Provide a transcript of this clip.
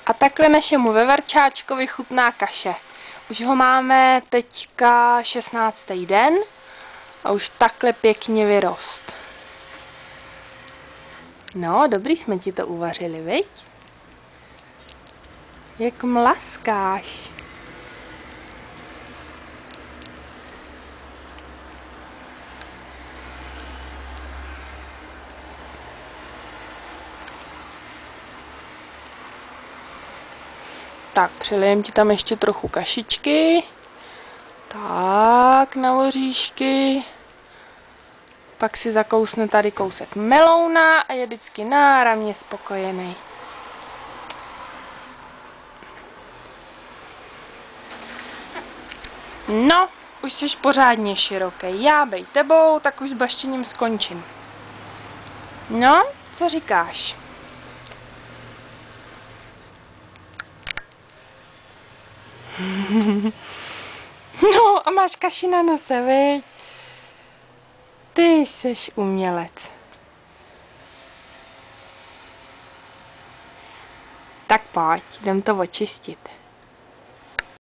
A takhle našemu veverčáčkovi chutná kaše. Už ho máme teďka 16. den a už takhle pěkně vyrost. No, dobrý jsme ti to uvařili, viď? Jak mlaskáš. Tak, přelijem ti tam ještě trochu kašičky. Tak, na oříšky. Pak si zakousne tady kousek melouna a je vždycky náramně spokojený. No, už jsi pořádně široký. Já bej tebou, tak už s baštěním skončím. No, co říkáš? No a máš kaši na nose, viď? Ty jsi umělec. Tak pojď, jdem to očistit.